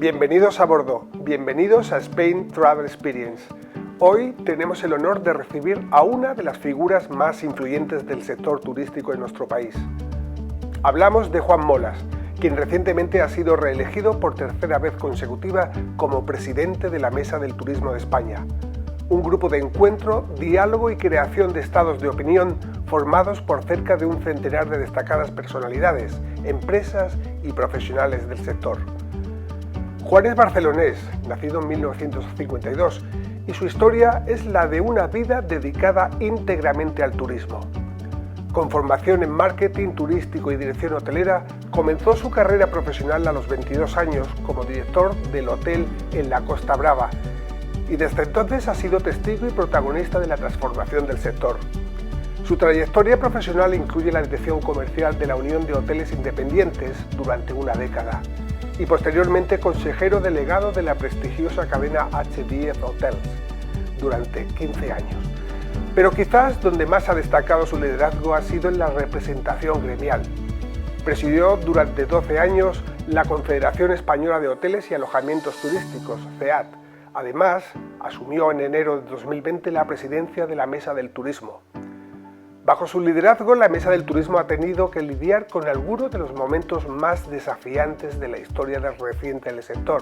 Bienvenidos a bordo, bienvenidos a Spain Travel Experience. Hoy tenemos el honor de recibir a una de las figuras más influyentes del sector turístico en nuestro país. Hablamos de Juan Molas, quien recientemente ha sido reelegido por tercera vez consecutiva como presidente de la Mesa del Turismo de España, un grupo de encuentro, diálogo y creación de estados de opinión formados por cerca de un centenar de destacadas personalidades, empresas y profesionales del sector. Juan es barcelonés, nacido en 1952, y su historia es la de una vida dedicada íntegramente al turismo. Con formación en marketing turístico y dirección hotelera, comenzó su carrera profesional a los 22 años como director del hotel en la Costa Brava, y desde entonces ha sido testigo y protagonista de la transformación del sector. Su trayectoria profesional incluye la dirección comercial de la Unión de Hoteles Independientes durante una década, y posteriormente consejero delegado de la prestigiosa cadena HBF Hotels durante 15 años. Pero quizás donde más ha destacado su liderazgo ha sido en la representación gremial. Presidió durante 12 años la Confederación Española de Hoteles y Alojamientos Turísticos, CEAT. Además, asumió en enero de 2020 la presidencia de la Mesa del Turismo. Bajo su liderazgo, la Mesa del Turismo ha tenido que lidiar con algunos de los momentos más desafiantes de la historia reciente del sector.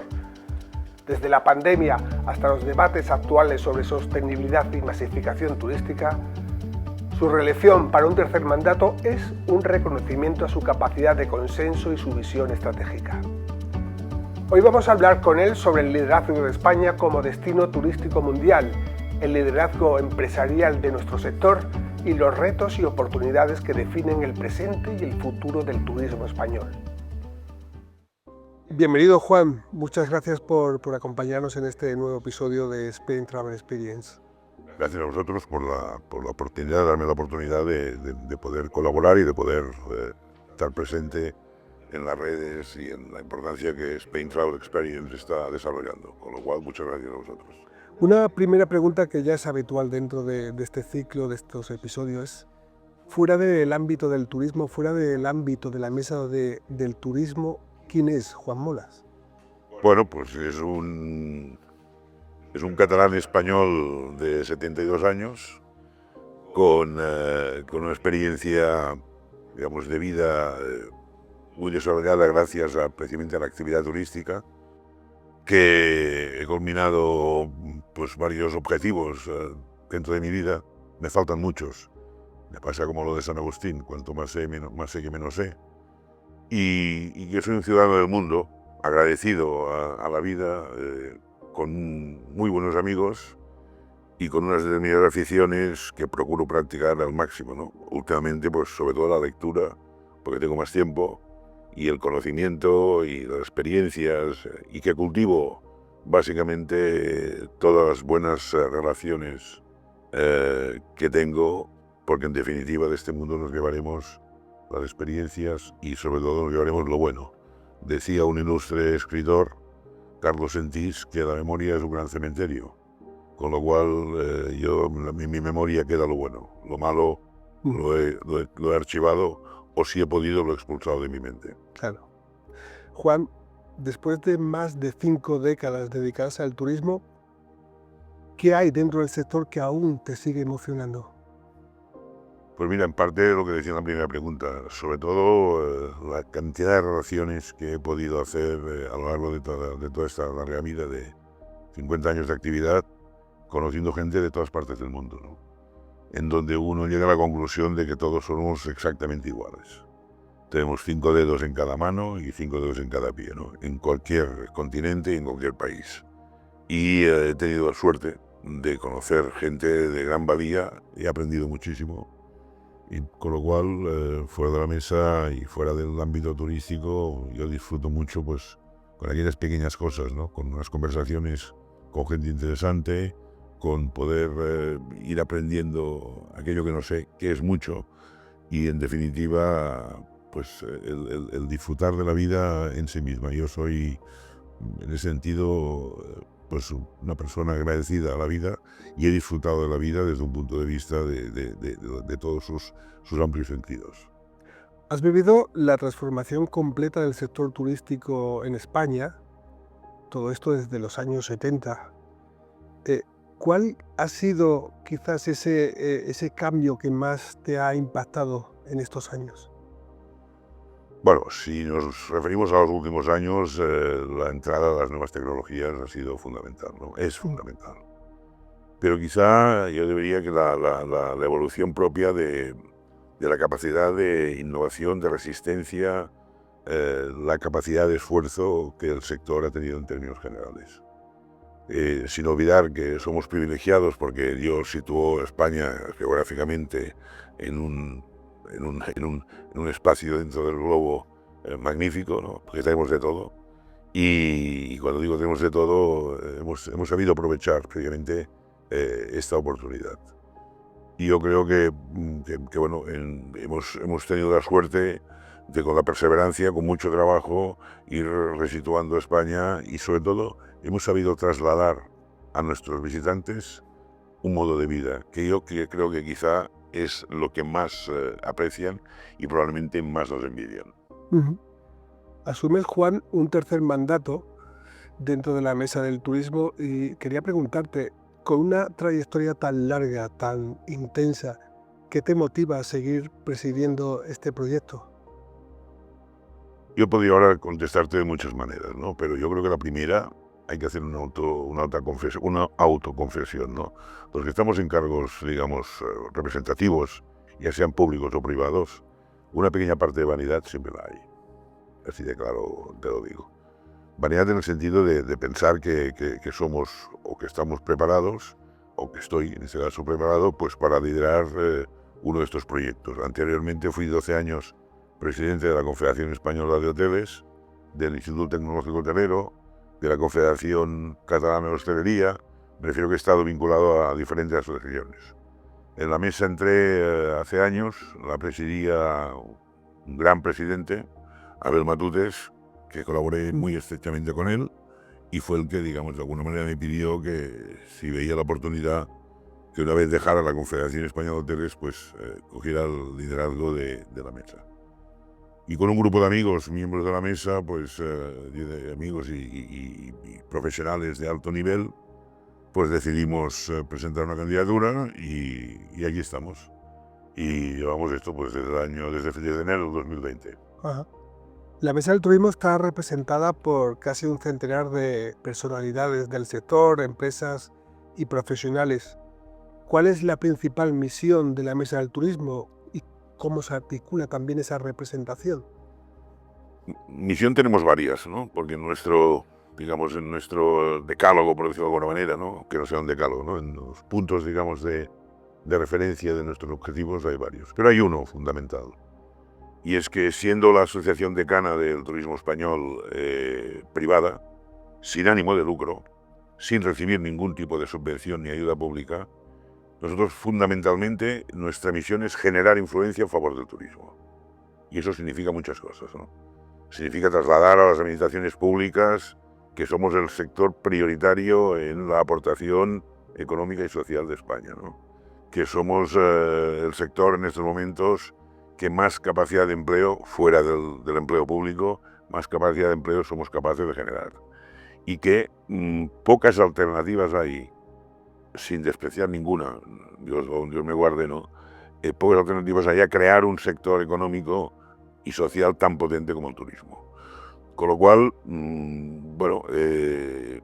Desde la pandemia hasta los debates actuales sobre sostenibilidad y masificación turística, su reelección para un tercer mandato es un reconocimiento a su capacidad de consenso y su visión estratégica. Hoy vamos a hablar con él sobre el liderazgo de España como destino turístico mundial, el liderazgo empresarial de nuestro sector y los retos y oportunidades que definen el presente y el futuro del turismo español. Bienvenido, Juan. Muchas gracias por acompañarnos en este nuevo episodio de Spain Travel Experience. Gracias a vosotros por la oportunidad, de darme la oportunidad de poder colaborar y de poder estar presente en las redes y en la importancia que Spain Travel Experience está desarrollando. Con lo cual, muchas gracias a vosotros. Una primera pregunta que ya es habitual dentro de este ciclo, de estos episodios, es, fuera del ámbito del turismo, fuera del ámbito de la Mesa del Turismo, ¿quién es Juan Molas? Bueno, pues es un catalán español de 72 años, con una experiencia, digamos, de vida muy desarrollada gracias precisamente a la actividad turística, que he culminado pues varios objetivos dentro de mi vida. Me faltan muchos. Me pasa como lo de San Agustín, cuanto más sé que menos sé. Y yo soy un ciudadano del mundo, agradecido a la vida, con muy buenos amigos y con unas determinadas aficiones que procuro practicar al máximo, ¿no? Últimamente, pues sobre todo la lectura, porque tengo más tiempo, y el conocimiento y las experiencias, y que cultivo básicamente todas las buenas relaciones que tengo, porque en definitiva de este mundo nos llevaremos las experiencias y sobre todo nos llevaremos lo bueno. Decía un ilustre escritor, Carlos Sentís, que la memoria es un gran cementerio, con lo cual en mi memoria queda lo bueno. Lo malo lo he archivado, o si he podido lo he expulsado de mi mente. Claro. Juan, después de más de 5 décadas dedicadas al turismo, ¿qué hay dentro del sector que aún te sigue emocionando? Pues mira, en parte lo que decía en la primera pregunta, sobre todo la cantidad de relaciones que he podido hacer a lo largo de toda esta larga vida de 50 años de actividad, conociendo gente de todas partes del mundo, ¿no? En donde uno llega a la conclusión de que todos somos exactamente iguales. Tenemos 5 dedos en cada mano y 5 dedos en cada pie, ¿no? En cualquier continente y en cualquier país. Y he tenido la suerte de conocer gente de gran valía, he aprendido muchísimo. Y con lo cual, fuera de la mesa y fuera del ámbito turístico, yo disfruto mucho pues con aquellas pequeñas cosas, ¿no? Con unas conversaciones con gente interesante, con poder ir aprendiendo aquello que no sé, que es mucho, y en definitiva, pues el disfrutar de la vida en sí misma. Yo soy, en ese sentido, pues una persona agradecida a la vida, y he disfrutado de la vida desde un punto de vista de todos sus amplios sentidos. Has vivido la transformación completa del sector turístico en España, todo esto desde los años 70. ¿Cuál ha sido quizás ese cambio que más te ha impactado en estos años? Bueno, si nos referimos a los últimos años, la entrada de las nuevas tecnologías ha sido fundamental, ¿no? Es fundamental. Pero quizá yo diría que la evolución propia de la capacidad de innovación, de resistencia, la capacidad de esfuerzo que el sector ha tenido en términos generales. Sin olvidar que somos privilegiados porque Dios situó a España geográficamente en un espacio dentro del globo magnífico, ¿no? Porque tenemos de todo. Y cuando digo tenemos de todo, hemos sabido aprovechar previamente esta oportunidad. Y yo creo que bueno, hemos tenido la suerte de, con la perseverancia, con mucho trabajo, ir resituando España y sobre todo hemos sabido trasladar a nuestros visitantes un modo de vida que yo creo que quizá es lo que más aprecian y probablemente más nos envidian. Asumes, Juan, un tercer mandato dentro de la Mesa del Turismo y quería preguntarte, con una trayectoria tan larga, tan intensa, ¿qué te motiva a seguir presidiendo este proyecto? Yo podría ahora contestarte de muchas maneras, ¿no? Pero yo creo que la primera hay que hacer una autoconfesión, ¿no? Los que estamos en cargos, digamos, representativos, ya sean públicos o privados, una pequeña parte de vanidad siempre la hay. Así de claro te lo digo. Vanidad en el sentido de pensar que somos o que estamos preparados, o que estoy en este caso preparado, pues para liderar uno de estos proyectos. Anteriormente fui 12 años presidente de la Confederación Española de Hoteles, del Instituto Tecnológico Hotelero, de la Confederación Catalana de Hostelería. Me refiero que he estado vinculado a diferentes asociaciones. En la mesa entré hace años, la presidía un gran presidente, Abel Matutes, que colaboré muy estrechamente con él, y fue el que, digamos, de alguna manera me pidió que si veía la oportunidad, que una vez dejara la Confederación Española de Hoteles, pues cogiera el liderazgo de la mesa. Y con un grupo de amigos, miembros de la mesa, pues de amigos y profesionales de alto nivel, pues decidimos presentar una candidatura y aquí estamos. Y llevamos esto pues desde enero de 2020. Ajá. La Mesa del Turismo está representada por casi un centenar de personalidades del sector, empresas y profesionales. ¿Cuál es la principal misión de la Mesa del Turismo y cómo se articula también esa representación? Misión tenemos varias, ¿no? Porque en nuestro decálogo, por decirlo de alguna manera, ¿no? Que no sea un decálogo, ¿no? En los puntos, digamos, de referencia de nuestros objetivos hay varios. Pero hay uno fundamental. Y es que siendo la Asociación Decana del Turismo Español privada, sin ánimo de lucro, sin recibir ningún tipo de subvención ni ayuda pública, nosotros fundamentalmente nuestra misión es generar influencia a favor del turismo. Y eso significa muchas cosas, ¿no? Significa trasladar a las administraciones públicas que somos el sector prioritario en la aportación económica y social de España, ¿no? Que somos el sector en estos momentos que más capacidad de empleo, fuera del empleo público, más capacidad de empleo somos capaces de generar. Y que pocas alternativas hay, sin despreciar ninguna, Dios me guarde, ¿no? Pocas alternativas hay a crear un sector económico y social tan potente como el turismo. Con lo cual, bueno, es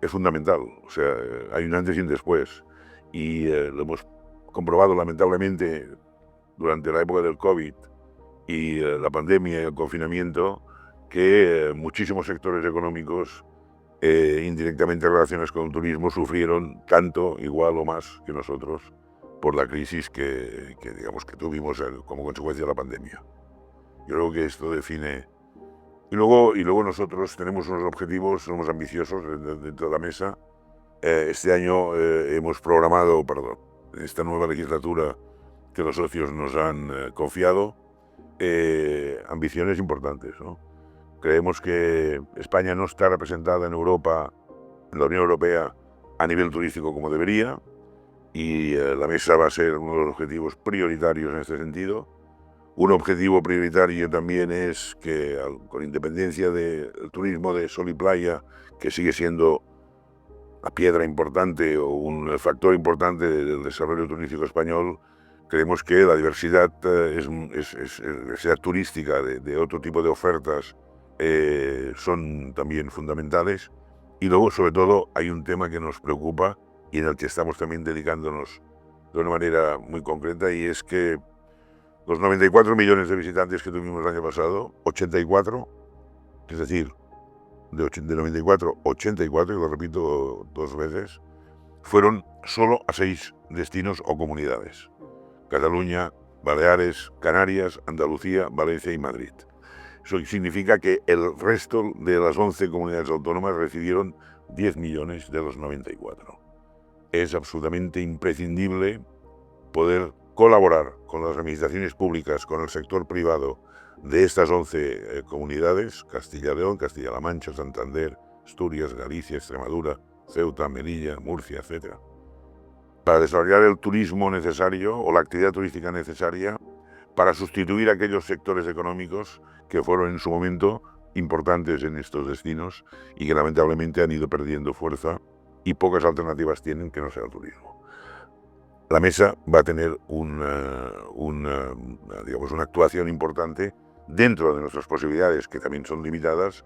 fundamental. O sea, hay un antes y un después. Y lo hemos comprobado lamentablemente durante la época del COVID y la pandemia y el confinamiento, que muchísimos sectores económicos indirectamente relacionados con el turismo sufrieron tanto, igual o más que nosotros por la crisis que digamos que tuvimos como consecuencia de la pandemia. Yo creo que esto define. Y luego nosotros tenemos unos objetivos, somos ambiciosos dentro de la mesa. Este año hemos programado, en esta nueva legislatura que los socios nos han confiado, ambiciones importantes, ¿no? Creemos que España no está representada en Europa, en la Unión Europea, a nivel turístico como debería, y la mesa va a ser uno de los objetivos prioritarios en este sentido. Un objetivo prioritario también es que, con independencia del turismo de sol y playa, que sigue siendo la piedra importante o un factor importante del desarrollo turístico español, creemos que la diversidad, diversidad turística de otro tipo de ofertas son también fundamentales. Y luego, sobre todo, hay un tema que nos preocupa y en el que estamos también dedicándonos de una manera muy concreta, y es que los 94 millones de visitantes que tuvimos el año pasado, 84, es decir, de 94, 84, y lo repito 2 veces, fueron solo a 6 destinos o comunidades: Cataluña, Baleares, Canarias, Andalucía, Valencia y Madrid. Eso significa que el resto de las 11 comunidades autónomas recibieron 10 millones de los 94. Es absolutamente imprescindible poder colaborar con las administraciones públicas, con el sector privado de estas 11 comunidades: Castilla y León, Castilla-La Mancha, Santander, Asturias, Galicia, Extremadura, Ceuta, Melilla, Murcia, etc., para desarrollar el turismo necesario o la actividad turística necesaria para sustituir aquellos sectores económicos que fueron en su momento importantes en estos destinos y que lamentablemente han ido perdiendo fuerza y pocas alternativas tienen que no sea el turismo. La mesa va a tener una actuación importante dentro de nuestras posibilidades, que también son limitadas,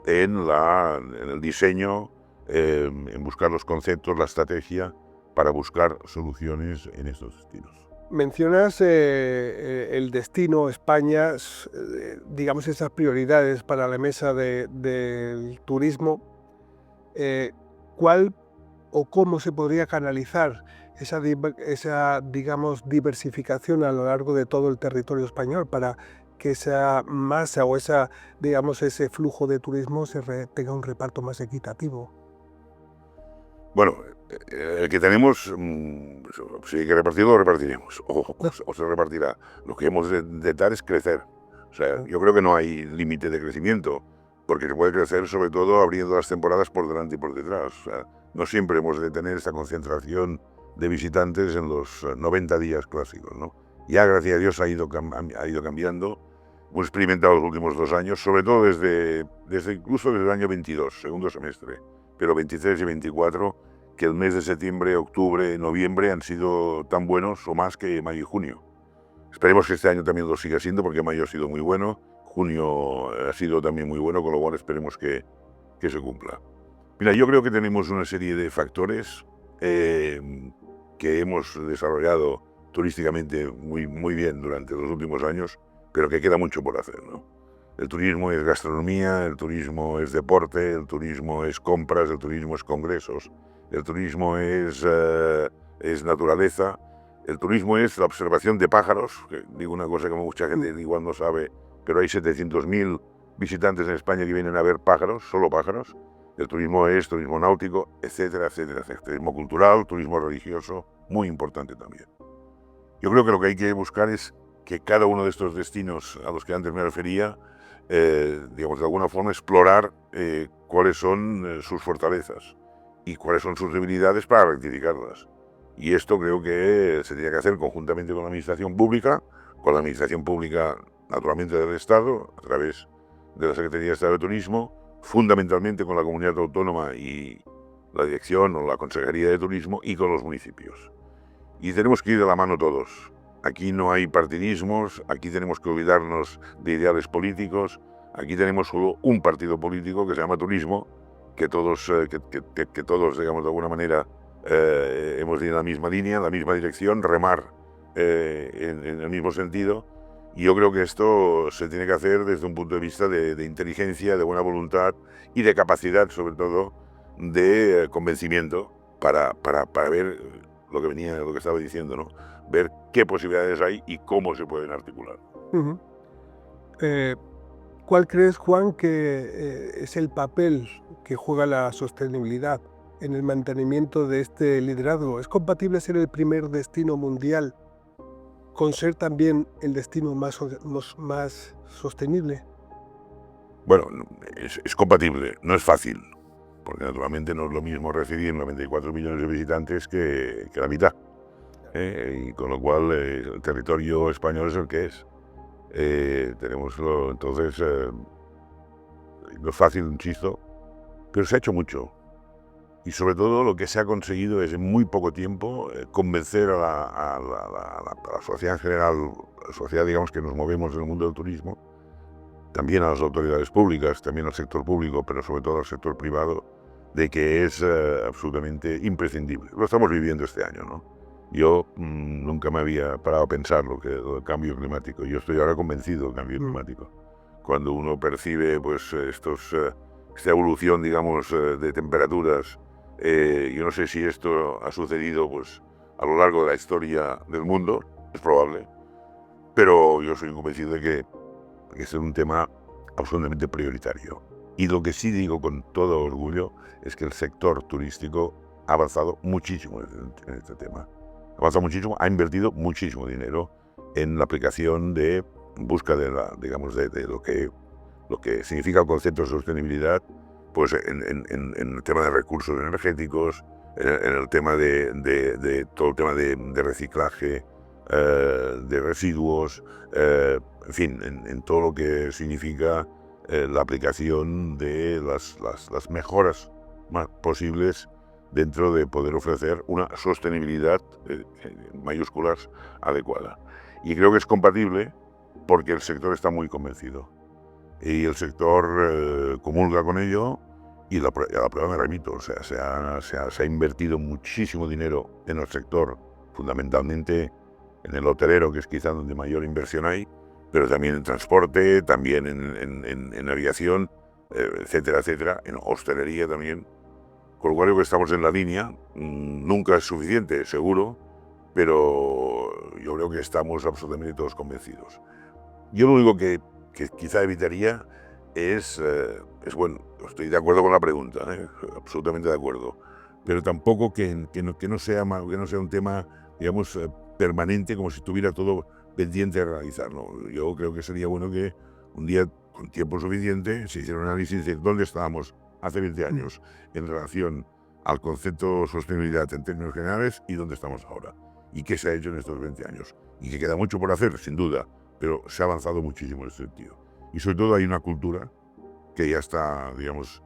en el diseño, en buscar los conceptos, la estrategia para buscar soluciones en estos destinos. Mencionas el destino España, digamos esas prioridades para la mesa del turismo. ¿Cuál o cómo se podría canalizar esa digamos, diversificación a lo largo de todo el territorio español para que esa masa o ese flujo de turismo tenga un reparto más equitativo? Bueno, el que tenemos, si hay que repartirlo, lo repartiremos, o se repartirá. Lo que hemos de dar es crecer. O sea, yo creo que no hay límite de crecimiento, porque se puede crecer sobre todo abriendo las temporadas por delante y por detrás. O sea, no siempre hemos de tener esta concentración de visitantes en los 90 días clásicos, ¿no? Ya, gracias a Dios, ha ido cambiando. Hemos experimentado los últimos 2 años, sobre todo incluso desde el año 22, segundo semestre, pero 23 y 24, que el mes de septiembre, octubre, noviembre han sido tan buenos o más que mayo y junio. Esperemos que este año también lo siga siendo, porque mayo ha sido muy bueno, junio ha sido también muy bueno, con lo cual esperemos que se cumpla. Mira, yo creo que tenemos una serie de factores que hemos desarrollado turísticamente muy bien durante los últimos años, pero que queda mucho por hacer, ¿no? El turismo es gastronomía, el turismo es deporte, el turismo es compras, el turismo es congresos, el turismo es naturaleza, el turismo es la observación de pájaros, que digo una cosa que mucha gente igual no sabe, pero hay 700.000 visitantes en España que vienen a ver pájaros, solo pájaros. El turismo es turismo náutico, etcétera, etcétera, etcétera. Turismo cultural, turismo religioso, muy importante también. Yo creo que lo que hay que buscar es que cada uno de estos destinos a los que antes me refería, digamos, de alguna forma explorar cuáles son sus fortalezas y cuáles son sus debilidades para rectificarlas. Y esto creo que se tiene que hacer conjuntamente con la administración pública, naturalmente del Estado, a través de la Secretaría de Estado de Turismo, fundamentalmente con la comunidad autónoma y la dirección o la Consejería de Turismo, y con los municipios. Y tenemos que ir de la mano todos. Aquí no hay partidismos, aquí tenemos que olvidarnos de ideales políticos, aquí tenemos solo un partido político que se llama turismo, que todos, digamos, de alguna manera hemos ido en la misma línea, en la misma dirección, remar en el mismo sentido. Y yo creo que esto se tiene que hacer desde un punto de vista de inteligencia, de buena voluntad y de capacidad, sobre todo, de convencimiento para ver lo que estaba diciendo, ¿no? Ver qué posibilidades hay y cómo se pueden articular. ¿Cuál crees, Juan, que es el papel que juega la sostenibilidad en el mantenimiento de este liderazgo? ¿Es compatible ser el primer destino mundial con ser también el destino más sostenible? Bueno, es compatible, no es fácil, porque naturalmente no es lo mismo recibir 94 millones de visitantes que la mitad. Y con lo cual el territorio español es el que es. Entonces, no es fácil, insisto, pero se ha hecho mucho. Y sobre todo lo que se ha conseguido es en muy poco tiempo convencer a la sociedad en general, la sociedad, digamos, que nos movemos en el mundo del turismo, también a las autoridades públicas, también al sector público, pero sobre todo al sector privado, de que es absolutamente imprescindible. Lo estamos viviendo este año, ¿no? Yo nunca me había parado a pensar lo del cambio climático. Yo estoy ahora convencido del cambio climático. Cuando uno percibe pues esta evolución, digamos, de temperaturas, yo no sé si esto ha sucedido pues a lo largo de la historia del mundo, es probable, pero yo soy convencido de que es un tema absolutamente prioritario. Y lo que sí digo con todo orgullo es que el sector turístico ha avanzado muchísimo en este tema. Ha avanzado muchísimo, ha invertido muchísimo dinero en la aplicación de busca de lo que significa el concepto de sostenibilidad, pues en el tema de recursos energéticos, en el tema de todo el tema de reciclaje, de residuos, en fin, en todo lo que significa la aplicación de las mejoras más posibles dentro de poder ofrecer una sostenibilidad mayúsculas adecuada. Y creo que es compatible porque el sector está muy convencido. Y el sector comulga con ello y a la prueba me remito. O sea, se ha invertido muchísimo dinero en el sector, fundamentalmente en el hotelero, que es quizá donde mayor inversión hay, pero también en transporte, también en aviación, etcétera, etcétera, en hostelería también. Con lo cual creo que estamos en la línea. Nunca es suficiente, seguro, pero yo creo que estamos absolutamente todos convencidos. Yo lo único que quizá evitaría es bueno, estoy de acuerdo con la pregunta, absolutamente de acuerdo, pero tampoco que no sea un tema, digamos, permanente, como si estuviera todo pendiente de realizar, ¿no? Yo creo que sería bueno que un día, con tiempo suficiente, se hiciera un análisis de dónde estábamos hace 20 años en relación al concepto de sostenibilidad en términos generales y dónde estamos ahora, y qué se ha hecho en estos 20 años, y que queda mucho por hacer, sin duda, pero se ha avanzado muchísimo en ese sentido. Y sobre todo hay una cultura que ya está, digamos,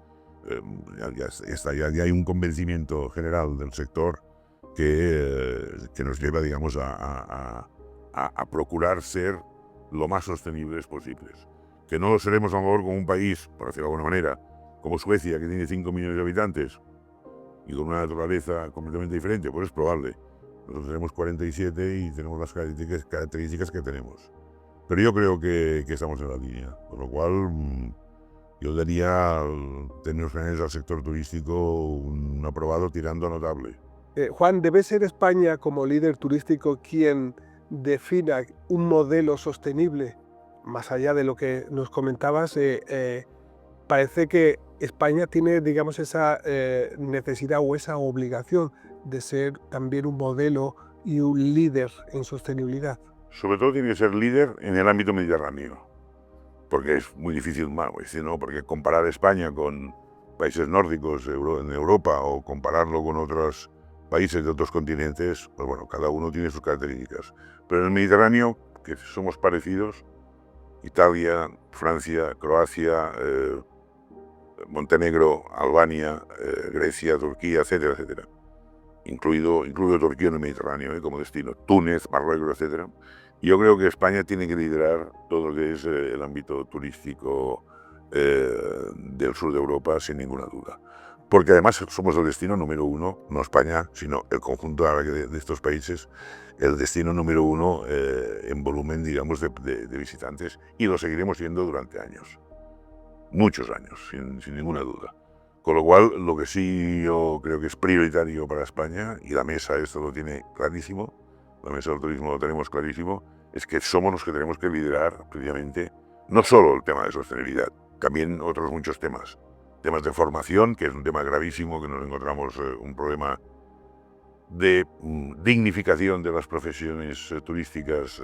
ya hay un convencimiento general del sector que nos lleva, digamos, a procurar ser lo más sostenibles posibles. Que no lo seremos a lo mejor como un país, por decirlo de alguna manera, como Suecia, que tiene 5 millones de habitantes y con una naturaleza completamente diferente, pues es probable. Nosotros tenemos 47 y tenemos las características que tenemos. Pero yo creo que estamos en la línea, con lo cual yo daría, en términos generales, al sector turístico un aprobado tirando a notable. Juan, ¿debe ser España como líder turístico quien defina un modelo sostenible? Más allá de lo que nos comentabas, parece que España tiene, digamos, esa necesidad o esa obligación de ser también un modelo y un líder en sostenibilidad. Sobre todo tiene que ser líder en el ámbito mediterráneo, porque es muy difícil, ¿no? Porque comparar España con países nórdicos en Europa o compararlo con otros países de otros continentes, pues bueno, cada uno tiene sus características. Pero en el Mediterráneo, que somos parecidos, Italia, Francia, Croacia, Montenegro, Albania, Grecia, Turquía, etcétera, etcétera. Incluido Turquía en el Mediterráneo como destino, Túnez, Marruecos, etcétera. Y yo creo que España tiene que liderar todo lo que es el ámbito turístico del sur de Europa, sin ninguna duda. Porque además somos el destino número uno, no España, sino el conjunto de estos países, el destino número uno en volumen, digamos, de visitantes, y lo seguiremos siendo durante años, muchos años, sin ninguna duda. Con lo cual, lo que sí yo creo que es prioritario para España, y la mesa esto lo tiene clarísimo, la mesa del turismo lo tenemos clarísimo, es que somos los que tenemos que liderar previamente no solo el tema de sostenibilidad, también otros muchos temas. Temas de formación, que es un tema gravísimo, que nos encontramos un problema de dignificación de las profesiones turísticas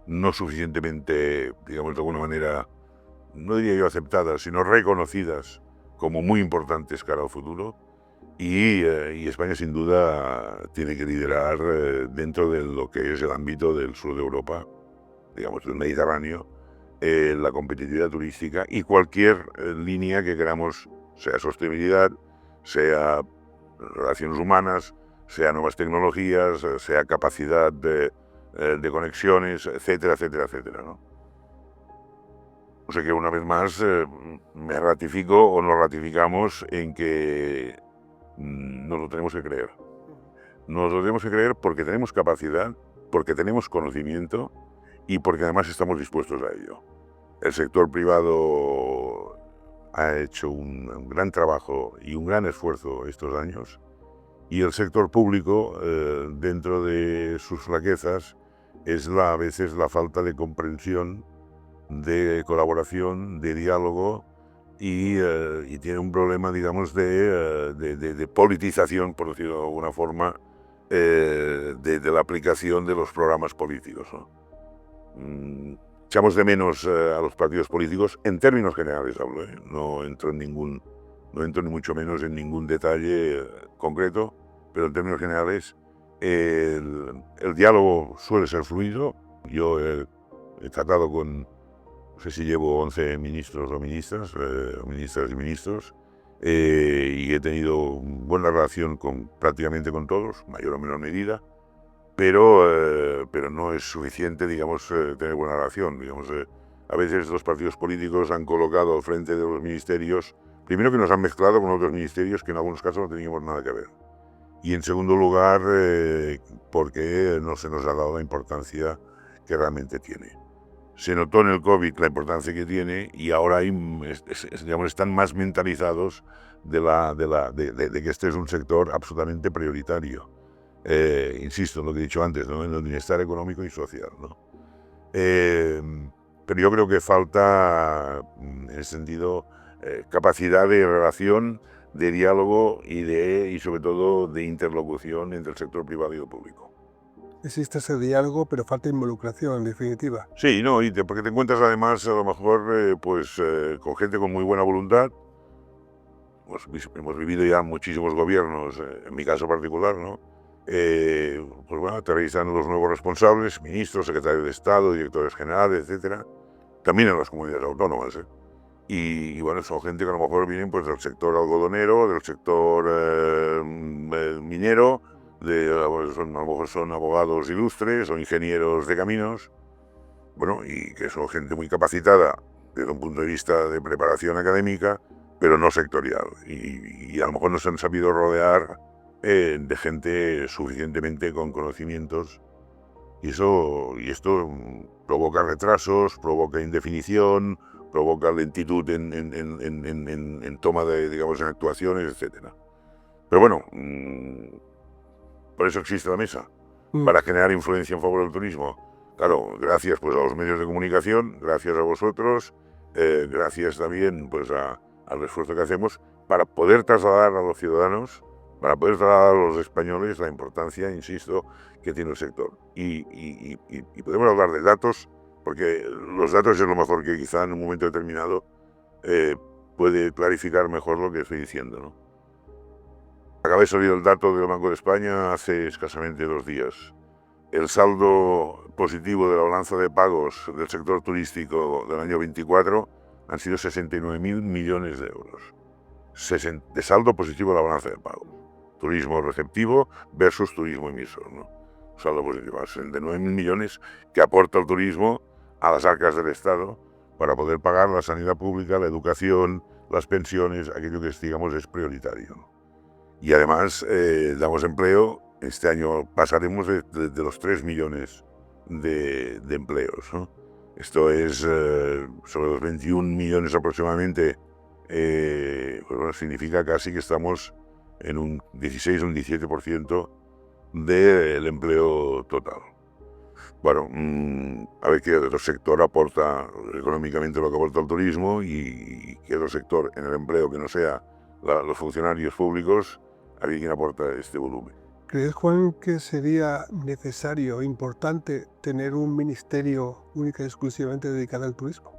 no suficientemente, digamos de alguna manera, no diría yo aceptadas, sino reconocidas como muy importantes cara al futuro. Y España sin duda tiene que liderar dentro de lo que es el ámbito del sur de Europa digamos, del Mediterráneo, la competitividad turística y cualquier línea que queramos, sea sostenibilidad, sea relaciones humanas, sea nuevas tecnologías, sea capacidad de conexiones, etcétera, etcétera, etcétera, ¿no? O sea que una vez más me ratifico o nos ratificamos en que nos lo tenemos que creer. Nos lo tenemos que creer porque tenemos capacidad, porque tenemos conocimiento y porque además estamos dispuestos a ello. El sector privado ha hecho un gran trabajo y un gran esfuerzo estos años, y el sector público, dentro de sus flaquezas, es a veces la falta de comprensión, de colaboración, de diálogo, y tiene un problema, digamos, de politización, por decirlo de alguna forma, de la aplicación de los programas políticos, ¿no? Echamos de menos a los partidos políticos, en términos generales hablo, no entro ni mucho menos en ningún detalle concreto, pero en términos generales el diálogo suele ser fluido. Yo he tratado con, no sé si llevo 11 ministros o ministras, ministras y ministros, y he tenido buena relación prácticamente con todos, mayor o menor medida, pero no es suficiente, digamos, tener buena relación. Digamos, a veces los partidos políticos han colocado al frente de los ministerios, primero que nos han mezclado con otros ministerios que en algunos casos no teníamos nada que ver. Y en segundo lugar, porque no se nos ha dado la importancia que realmente tiene. Se notó en el COVID la importancia que tiene y ahora digamos, están más mentalizados de que este es un sector absolutamente prioritario. Insisto en lo que he dicho antes, ¿no? En el bienestar económico y social, ¿no? Pero yo creo que falta, en ese sentido, capacidad de relación, de diálogo y sobre todo de interlocución entre el sector privado y el público. Existe ese diálogo, pero falta involucración, en definitiva. Sí, no, porque te encuentras además a lo mejor con gente con muy buena voluntad. Pues hemos vivido ya muchísimos gobiernos, en mi caso particular, ¿no? Pues bueno, aterrizan los nuevos responsables, ministros, secretarios de Estado, directores generales, etcétera, también en las comunidades autónomas, ¿eh? Y bueno, son gente que a lo mejor vienen pues del sector algodonero, del sector minero, a lo mejor son abogados ilustres o ingenieros de caminos, bueno, y que son gente muy capacitada desde un punto de vista de preparación académica, pero no sectorial, y a lo mejor no se han sabido rodear de gente suficientemente con conocimientos, y esto provoca retrasos, provoca indefinición, provoca lentitud en toma de, digamos, en actuaciones, etcétera. Pero bueno, por eso existe la mesa, para generar influencia en favor del turismo. Claro, gracias pues a los medios de comunicación, gracias a vosotros, gracias también pues al esfuerzo que hacemos para poder trasladar a los ciudadanos, para poder trasladar a los españoles la importancia, insisto, que tiene el sector. Y podemos hablar de datos, porque los datos es lo mejor que quizá en un momento determinado puede clarificar mejor lo que estoy diciendo, ¿no? Acaba de salir el dato del Banco de España hace escasamente 2 días. El saldo positivo de la balanza de pagos del sector turístico del año 24 han sido 69.000 millones de euros. De saldo positivo de la balanza de pagos. Turismo receptivo versus turismo emisor, ¿no? Saldo positivo, 69.000 millones que aporta el turismo a las arcas del Estado para poder pagar la sanidad pública, la educación, las pensiones, aquello que digamos es prioritario, ¿no? Y además damos empleo. Este año pasaremos de los 3 millones de empleos, ¿no? Esto es sobre los 21 millones aproximadamente, pues bueno, significa casi que estamos en un 16 o un 17% del empleo total. Bueno, a ver qué otro sector aporta económicamente lo que aporta el turismo y qué otro sector en el empleo que no sea los funcionarios públicos, a ver quién aporta este volumen. ¿Crees, Juan, que sería necesario, importante, tener un ministerio única y exclusivamente dedicado al turismo?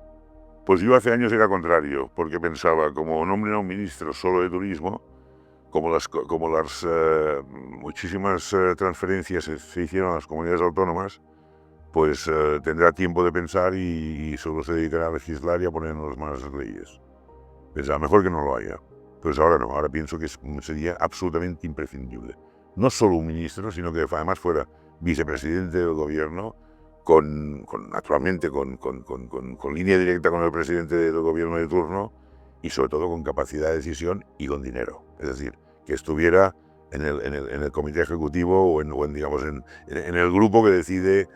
Pues yo hace años era contrario, porque pensaba, como nombren a un ministro solo de turismo, como las muchísimas transferencias se hicieron a las comunidades autónomas, pues tendrá tiempo de pensar y solo se dedicará a legislar y a ponernos más leyes. Pensaba mejor que no lo haya. Pues ahora no, ahora pienso que sería absolutamente imprescindible. No solo un ministro, sino que además fuera vicepresidente del gobierno, naturalmente con línea directa con el presidente del gobierno de turno y sobre todo con capacidad de decisión y con dinero. Es decir, que estuviera en el comité ejecutivo o en el grupo que decide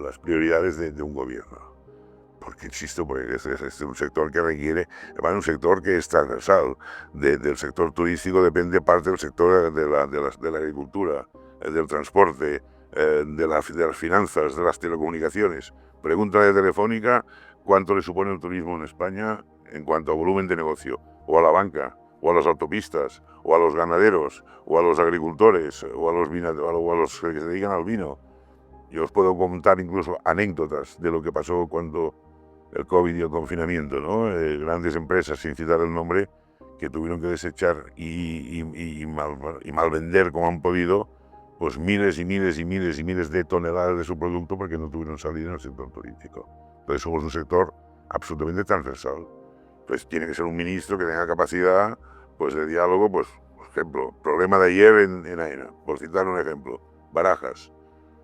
las prioridades de un gobierno. Porque, insisto, porque es un sector que requiere, además un sector que es transversal. Del sector turístico depende parte del sector de la agricultura, del transporte, de las finanzas, de las telecomunicaciones. Pregúntale a Telefónica cuánto le supone el turismo en España en cuanto a volumen de negocio, o a la banca, o a las autopistas, o a los ganaderos, o a los agricultores, o a los que se dedican al vino. Yo os puedo contar incluso anécdotas de lo que pasó cuando el COVID y el confinamiento, ¿no? Grandes empresas, sin citar el nombre, que tuvieron que desechar y mal vender como han podido, pues miles y miles y miles y miles de toneladas de su producto porque no tuvieron salida en el sector turístico. Entonces somos un sector absolutamente transversal. Pues tiene que ser un ministro que tenga capacidad pues, de diálogo, pues, por ejemplo, problema de ayer en AENA, por citar un ejemplo, Barajas.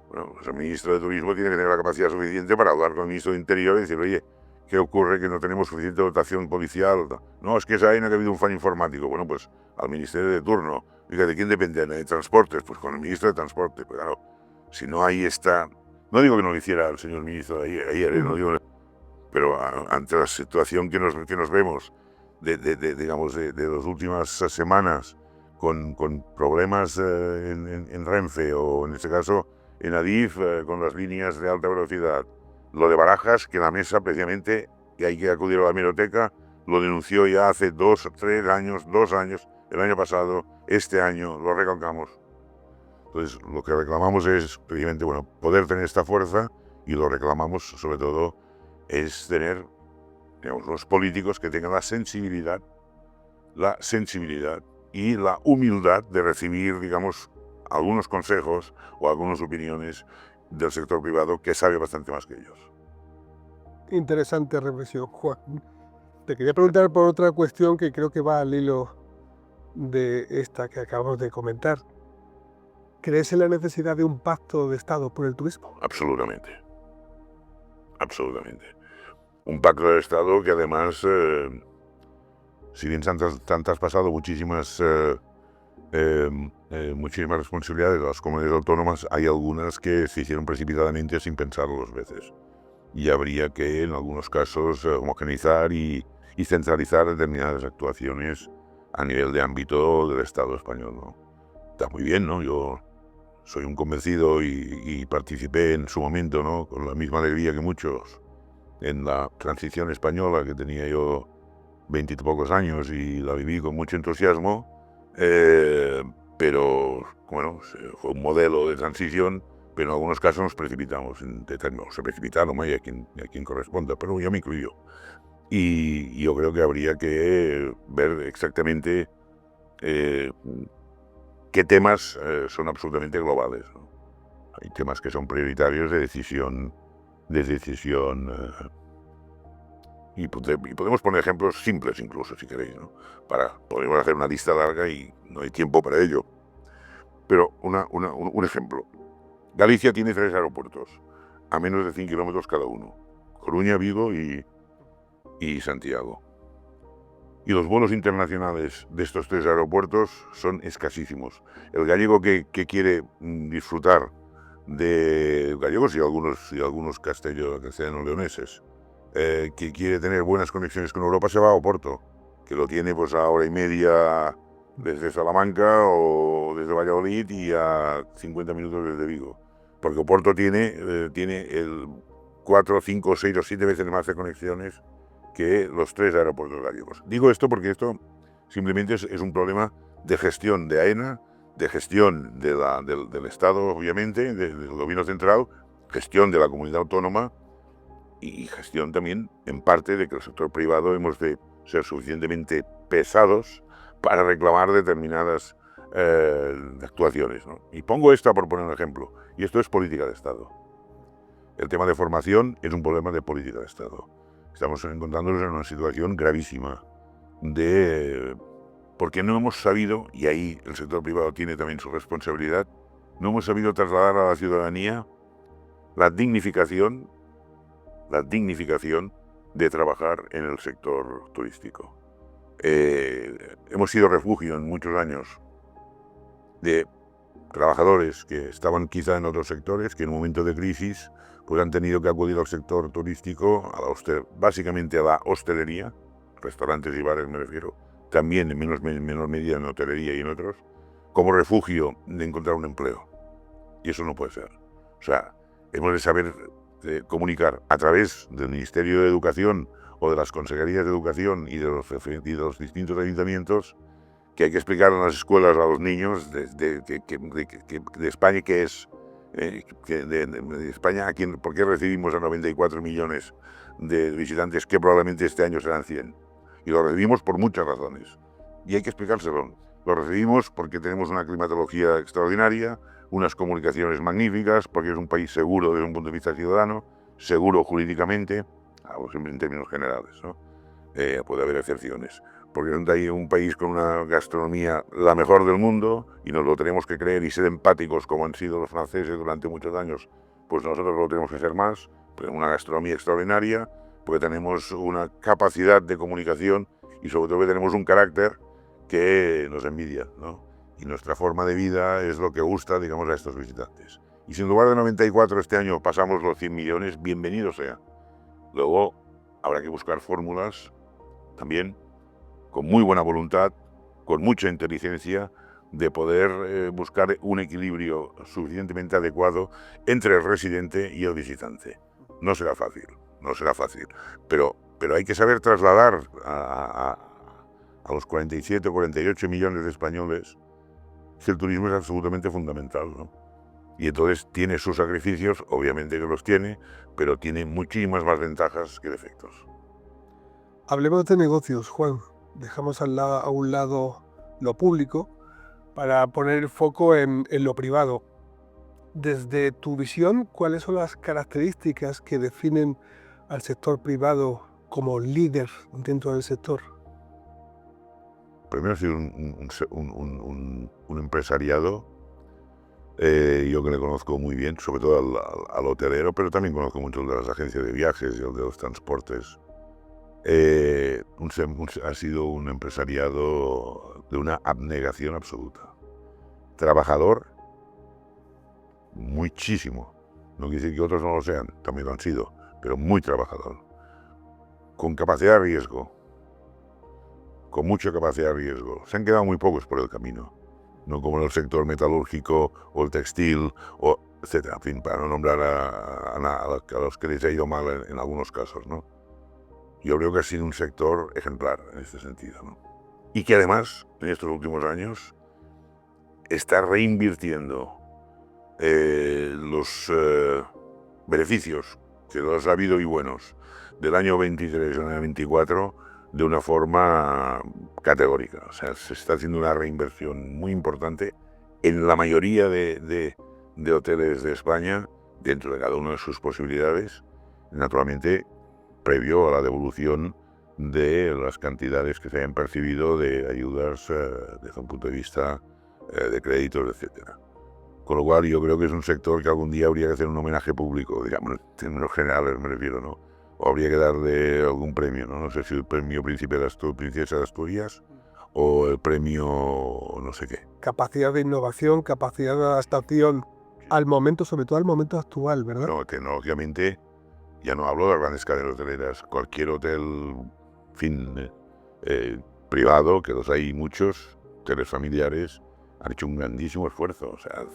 Bueno, pues el ministro de Turismo tiene que tener la capacidad suficiente para hablar con el ministro de Interior y decir, oye, ¿qué ocurre? Que no tenemos suficiente dotación policial. No, es que es AENA que ha habido un fallo informático. Bueno, pues al ministerio de turno. Diga, ¿de quién depende? ¿De Transportes? Pues con el ministro de Transporte. Pues claro, si no hay esta... No digo que no lo hiciera el señor ministro de ayer, no digo... Pero ante la situación que nos vemos digamos, de las últimas semanas con problemas en Renfe o en este caso en Adif con las líneas de alta velocidad, lo de Barajas, que la mesa precisamente, que hay que acudir a la hemeroteca, lo denunció ya hace 2 años, el año pasado, este año, lo recalcamos. Entonces, lo que reclamamos es, precisamente, bueno, poder tener esta fuerza y lo reclamamos, sobre todo, es tener, digamos, los políticos que tengan la sensibilidad y la humildad de recibir, digamos, algunos consejos o algunas opiniones del sector privado que sabe bastante más que ellos. Interesante reflexión, Juan. Te quería preguntar por otra cuestión que creo que va al hilo de esta que acabamos de comentar. ¿Crees en la necesidad de un pacto de Estado por el turismo? Absolutamente. Absolutamente. Un pacto de Estado que además, si bien se han traspasado muchísimas responsabilidades de las comunidades autónomas, hay algunas que se hicieron precipitadamente sin pensarlo 2 veces. Y habría que, en algunos casos, homogeneizar y centralizar determinadas actuaciones a nivel de ámbito del Estado español, ¿no? Está muy bien, ¿no? Yo soy un convencido y participé en su momento, ¿no? Con la misma alegría que muchos en la transición española, que tenía yo 20 y pocos años y la viví con mucho entusiasmo, pero bueno, fue un modelo de transición, pero en algunos casos nos precipitamos, se precipitaron, hay a quien corresponda, pero yo me incluyo. Y yo creo que habría que ver exactamente qué temas son absolutamente globales, ¿no? Hay temas que son prioritarios de decisión y podemos poner ejemplos simples incluso, si queréis, ¿no? Podemos hacer una lista larga y no hay tiempo para ello. Pero un ejemplo. Galicia tiene 3 aeropuertos, a menos de 100 kilómetros cada uno. Coruña, Vigo y Santiago. Y los vuelos internacionales de estos 3 aeropuertos son escasísimos. El gallego que quiere disfrutar de gallegos y algunos castellano-leoneses, que quiere tener buenas conexiones con Europa, se va a Oporto, que lo tiene pues a 1h30 desde Salamanca o desde Valladolid y a 50 minutos desde Vigo. Porque Oporto tiene 4, 5, 6 o 7 veces más de conexiones que los 3 aeropuertos gallegos. Digo esto porque esto simplemente es un problema de gestión de AENA, de gestión del Estado, obviamente, del gobierno central, gestión de la comunidad autónoma y gestión también, en parte, de que el sector privado hemos de ser suficientemente pesados para reclamar determinadas actuaciones, ¿no? Y pongo esta por poner un ejemplo, y esto es política de Estado. El tema de formación es un problema de política de Estado. Estamos encontrándonos en una situación gravísima porque no hemos sabido, y ahí el sector privado tiene también su responsabilidad, no hemos sabido trasladar a la ciudadanía la dignificación de trabajar en el sector turístico. Hemos sido refugio en muchos años de trabajadores que estaban quizá en otros sectores, que en un momento de crisis pues han tenido que acudir al sector turístico, básicamente a la hostelería, restaurantes y bares me refiero, también en menor medida en hotelería y en otros, como refugio de encontrar un empleo. Y eso no puede ser. O sea, hemos de saber comunicar a través del Ministerio de Educación o de las consejerías de Educación y de los distintos ayuntamientos que hay que explicar en las escuelas a los niños de España qué es, de España por qué recibimos a 94 millones de visitantes que probablemente este año serán 100. Y lo recibimos por muchas razones. Y hay que explicárselo. Lo recibimos porque tenemos una climatología extraordinaria, unas comunicaciones magníficas, porque es un país seguro desde un punto de vista ciudadano, seguro jurídicamente, siempre en términos generales, ¿no? Puede haber excepciones, porque hay un país con una gastronomía la mejor del mundo y nos lo tenemos que creer y ser empáticos como han sido los franceses durante muchos años, pues nosotros lo tenemos que ser más, porque una gastronomía extraordinaria, porque tenemos una capacidad de comunicación y sobre todo que tenemos un carácter que nos envidia, ¿no? Y nuestra forma de vida es lo que gusta, digamos, a estos visitantes. Y si en lugar de 94 este año pasamos los 100 millones, bienvenido sea. Luego habrá que buscar fórmulas también con muy buena voluntad, con mucha inteligencia, de poder buscar un equilibrio suficientemente adecuado entre el residente y el visitante. No será fácil, pero hay que saber trasladar a los 47 o 48 millones de españoles que el turismo es absolutamente fundamental, ¿no? Y entonces tiene sus sacrificios, obviamente que los tiene, pero tiene muchísimas más ventajas que defectos. Hablemos de negocios, Juan. Dejamos a un lado lo público para poner el foco en lo privado. Desde tu visión, ¿cuáles son las características que definen al sector privado como líder dentro del sector? Primero ha sido un empresariado, yo que le conozco muy bien, sobre todo al hotelero, pero también conozco mucho de las agencias de viajes y el de los transportes. Ha sido un empresariado de una abnegación absoluta. Trabajador, muchísimo. No quiere decir que otros no lo sean, también lo han sido, pero muy trabajador. Con capacidad de riesgo. Con mucha capacidad de riesgo. Se han quedado muy pocos por el camino. No como en el sector metalúrgico o el textil, etcétera. En fin, para no nombrar a los que les ha ido mal en algunos casos, ¿no? Yo creo que ha sido un sector ejemplar en este sentido, ¿no? Y que además, en estos últimos años, está reinvirtiendo los beneficios, que los ha habido y buenos, del año 23 al año 24, de una forma categórica. O sea, se está haciendo una reinversión muy importante en la mayoría de hoteles de España, dentro de cada una de sus posibilidades, naturalmente previo a la devolución de las cantidades que se hayan percibido de ayudas desde un punto de vista de créditos, etcétera. Con lo cual yo creo que es un sector que algún día habría que hacer un homenaje público, digamos, en términos generales me refiero, ¿no? O habría que darle algún premio, ¿no? No sé si el premio Princesa de Asturias o el premio no sé qué. Capacidad de innovación, capacidad de adaptación al momento, sobre todo al momento actual, ¿verdad? No, tecnológicamente, ya no hablo de las grandes cadenas hoteleras, cualquier hotel, privado, que los hay muchos, hoteles familiares, han hecho un grandísimo esfuerzo. O sea,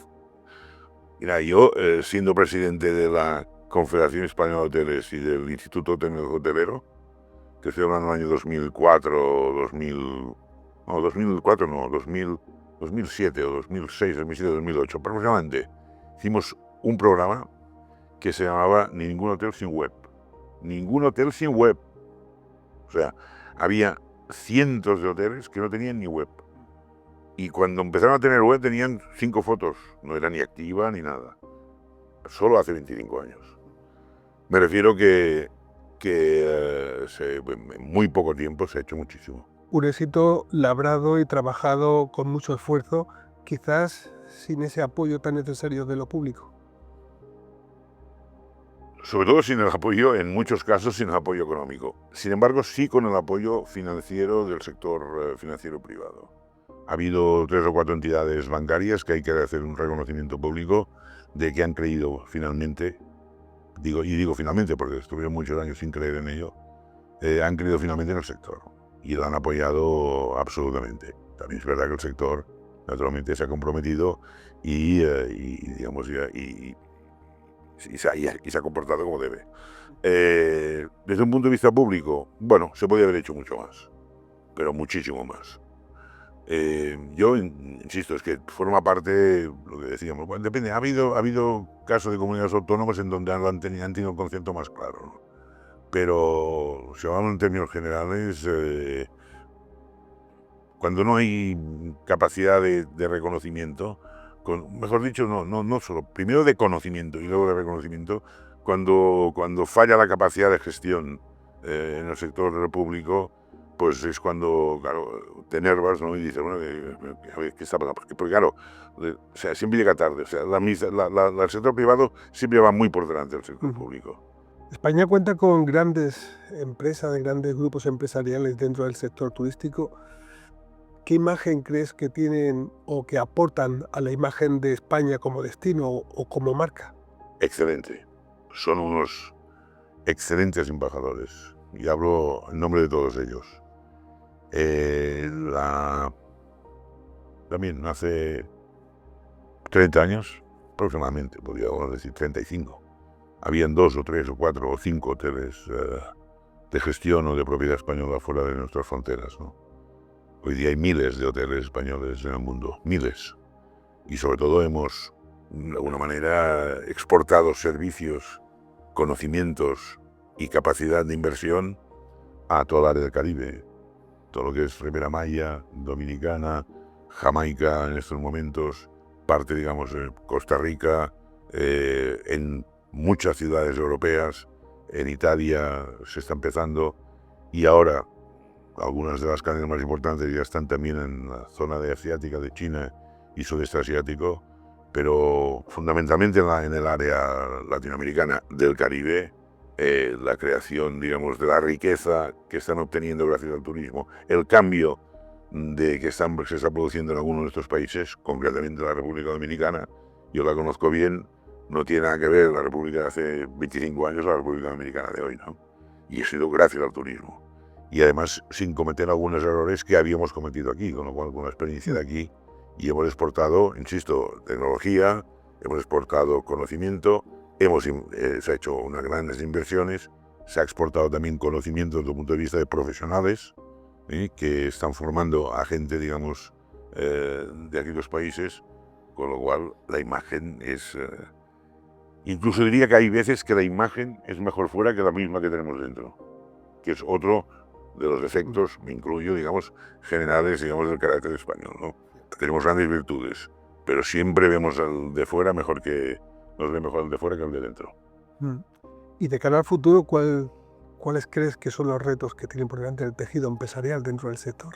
mira, yo, siendo presidente de la Confederación Española de Hoteles y del Instituto Técnico Hotelero, que estoy hablando del año 2007 o 2006, 2007, 2008 aproximadamente, hicimos un programa que se llamaba Ningún Hotel Sin Web. Ningún hotel sin web. O sea, había cientos de hoteles que no tenían ni web. Y cuando empezaron a tener web tenían 5 fotos. No era ni activa ni nada. Solo hace 25 años. Me refiero que en muy poco tiempo se ha hecho muchísimo. Un éxito labrado y trabajado con mucho esfuerzo, quizás sin ese apoyo tan necesario de lo público. Sobre todo sin el apoyo, en muchos casos sin el apoyo económico. Sin embargo, sí con el apoyo financiero del sector financiero privado. Ha habido 3 o 4 entidades bancarias que hay que hacer un reconocimiento público de que han creído finalmente, digo finalmente porque estuvieron muchos años sin creer en ello, han creído finalmente en el sector y lo han apoyado absolutamente. También es verdad que el sector naturalmente se ha comprometido y se ha comportado como debe. Desde un punto de vista público, bueno, se podría haber hecho mucho más, pero muchísimo más. Yo insisto, es que forma parte, lo que decíamos, bueno, depende, ha habido casos de comunidades autónomas en donde han tenido un concepto más claro, ¿no? Pero si hablamos en términos generales, cuando no hay capacidad de reconocimiento, mejor dicho, no solo, primero de conocimiento y luego de reconocimiento, cuando falla la capacidad de gestión en el sector público, pues es cuando, claro, te enervas, ¿no? Y dices, bueno, a ver, ¿qué está pasando? Porque claro, o sea, siempre llega tarde, o sea, el sector privado siempre va muy por delante del sector público. España cuenta con grandes empresas, grandes grupos empresariales dentro del sector turístico. ¿Qué imagen crees que tienen o que aportan a la imagen de España como destino o como marca? Excelente. Son unos excelentes embajadores y hablo en nombre de todos ellos. También hace 30 años, aproximadamente, podríamos decir 35, habían 2 o 3 o 4 o 5 hoteles de gestión o de propiedad española fuera de nuestras fronteras, ¿no? Hoy día hay miles de hoteles españoles en el mundo, miles. Y sobre todo hemos, de alguna manera, exportado servicios, conocimientos y capacidad de inversión a toda el área del Caribe. Todo lo que es Riviera Maya, Dominicana, Jamaica en estos momentos, parte, digamos, de Costa Rica, en muchas ciudades europeas, en Italia se está empezando y ahora algunas de las cadenas más importantes ya están también en la zona asiática de China y sudeste asiático, pero fundamentalmente en el área latinoamericana del Caribe, la creación, digamos, de la riqueza que están obteniendo gracias al turismo, el cambio que se está produciendo en algunos de estos países, concretamente la República Dominicana, yo la conozco bien, no tiene nada que ver la República de hace 25 años a la República Dominicana de hoy, ¿no? Y ha sido gracias al turismo. Y además sin cometer algunos errores que habíamos cometido aquí, con lo cual con la experiencia de aquí, y hemos exportado, insisto, tecnología, hemos exportado conocimiento, se ha hecho unas grandes inversiones, se ha exportado también conocimiento desde el punto de vista de profesionales, que están formando a gente, digamos, de aquellos países, con lo cual la imagen es... incluso diría que hay veces que la imagen es mejor fuera que la misma que tenemos dentro, que es otro de los efectos, me incluyo, digamos, generales, digamos, del carácter español, ¿no? Tenemos grandes virtudes, pero siempre vemos al de fuera mejor que... nos ve mejor el de fuera que el de dentro. Y de cara al futuro, ¿cuáles crees que son los retos que tiene por delante el tejido empresarial dentro del sector?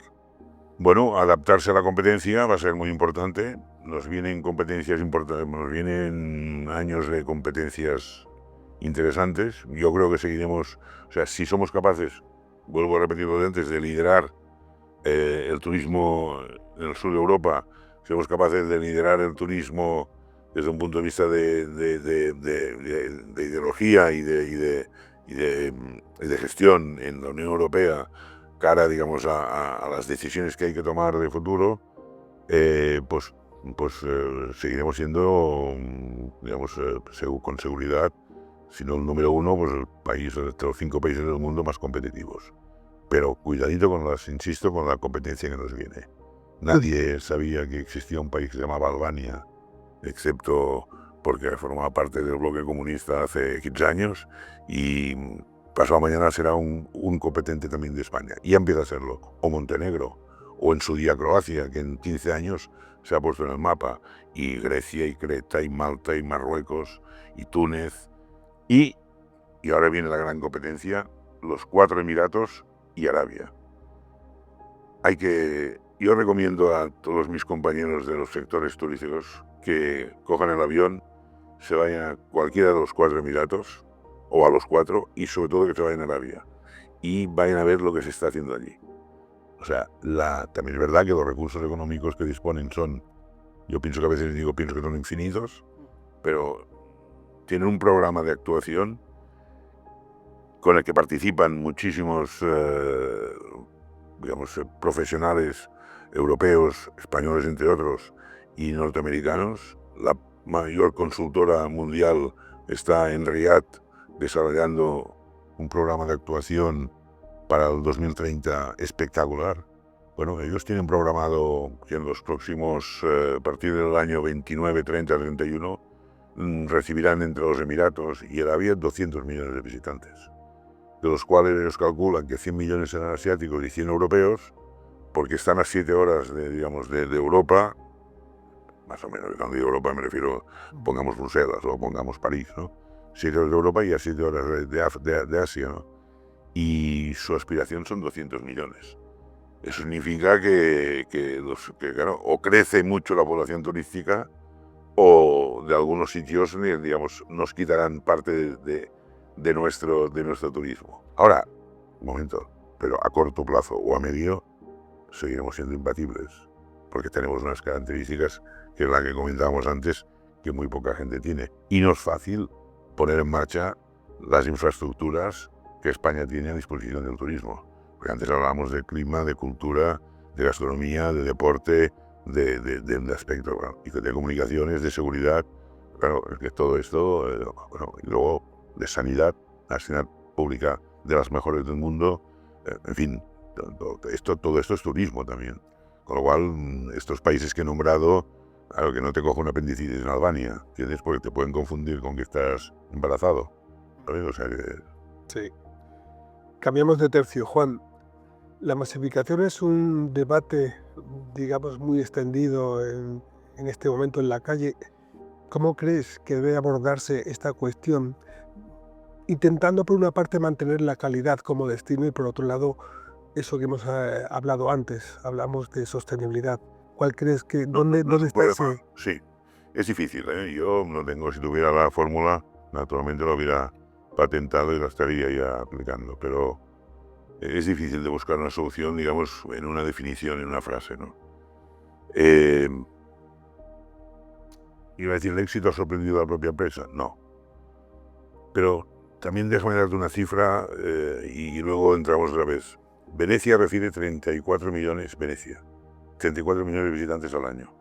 Bueno, adaptarse a la competencia va a ser muy importante. Nos vienen competencias importantes, nos vienen años de competencias interesantes. Yo creo que seguiremos, o sea, si somos capaces, vuelvo a repetirlo de antes, de liderar el turismo en el sur de Europa, si somos capaces de liderar el turismo desde un punto de vista de ideología y de gestión en la Unión Europea, cara, digamos, a las decisiones que hay que tomar de futuro, pues seguiremos siendo, digamos, con seguridad, si no el número uno, pues el país, de los 5 países del mundo más competitivos. Pero cuidadito insisto, con la competencia que nos viene. Nadie sabía que existía un país que se llamaba Albania, excepto porque formaba parte del bloque comunista hace 15 años y pasado mañana será un competente también de España. Y ya empieza a serlo. O Montenegro, o en su día Croacia, que en 15 años se ha puesto en el mapa, y Grecia, y Creta, y Malta, y Marruecos, y Túnez. Y y ahora viene la gran competencia, los 4 Emiratos y Arabia. Yo recomiendo a todos mis compañeros de los sectores turísticos que cojan el avión, se vayan a cualquiera de los 4 Emiratos, o a los 4, y sobre todo que se vayan a Arabia, y vayan a ver lo que se está haciendo allí. O sea, también es verdad que los recursos económicos que disponen yo pienso que a veces pienso que son infinitos, pero tienen un programa de actuación con el que participan muchísimos profesionales europeos, españoles entre otros, y norteamericanos. La mayor consultora mundial está en Riad desarrollando un programa de actuación para el 2030 espectacular. Bueno, ellos tienen programado que en los próximos, a partir del año 29, 30, 31, recibirán entre los Emiratos y Arabia 200 millones de visitantes, de los cuales ellos calculan que 100 millones serán asiáticos y 100 europeos, porque están a 7 horas de Europa, más o menos. Cuando digo Europa me refiero, pongamos Bruselas o pongamos París, ¿no? 7 horas de Europa y a 7 horas de Asia, ¿no? Y su aspiración son 200 millones. Eso significa que claro, o crece mucho la población turística o de algunos sitios, nos quitarán parte de nuestro turismo. Ahora, un momento, pero a corto plazo o a medio seguiremos siendo imbatibles, porque tenemos unas características que es la que comentábamos antes, que muy poca gente tiene. Y no es fácil poner en marcha las infraestructuras que España tiene a disposición del turismo. Porque antes hablábamos de clima, de cultura, de gastronomía, de deporte, de aspecto, y de comunicaciones, de seguridad. Claro, es que todo esto, y luego de sanidad, la sanidad pública de las mejores del mundo, en fin, todo esto es turismo también. Con lo cual, estos países que he nombrado, claro, que no te coja un apendicitis en Albania, ¿entiendes? Porque te pueden confundir con que estás embarazado, ¿sabes? O sea que... Sí. Cambiamos de tercio, Juan. La masificación es un debate, digamos, muy extendido en este momento en la calle. ¿Cómo crees que debe abordarse esta cuestión? Intentando, por una parte, mantener la calidad como destino y, por otro lado, eso que hemos hablado antes, hablamos de sostenibilidad. ¿Cuál crees que, dónde está ese? Sí, es difícil, ¿eh? Yo no tengo, si tuviera la fórmula, naturalmente lo hubiera patentado y la estaría ya aplicando, pero es difícil de buscar una solución, digamos, en una definición, en una frase, ¿no? Iba a decir, ¿el éxito ha sorprendido a la propia empresa? No. Pero también déjame darte una cifra y luego entramos otra vez. Venecia recibe 34 millones, 34 millones de visitantes al año.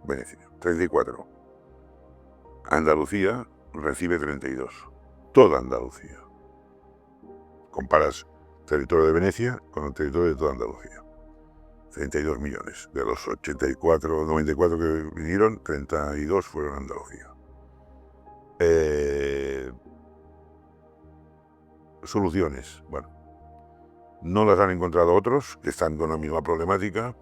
Venecia, 34. Andalucía recibe 32. Toda Andalucía. Comparas territorio de Venecia con el territorio de toda Andalucía. 32 millones. De los 84, 94 que vinieron, 32 fueron a Andalucía. Soluciones. Bueno, no las han encontrado otros que están con la misma problemática.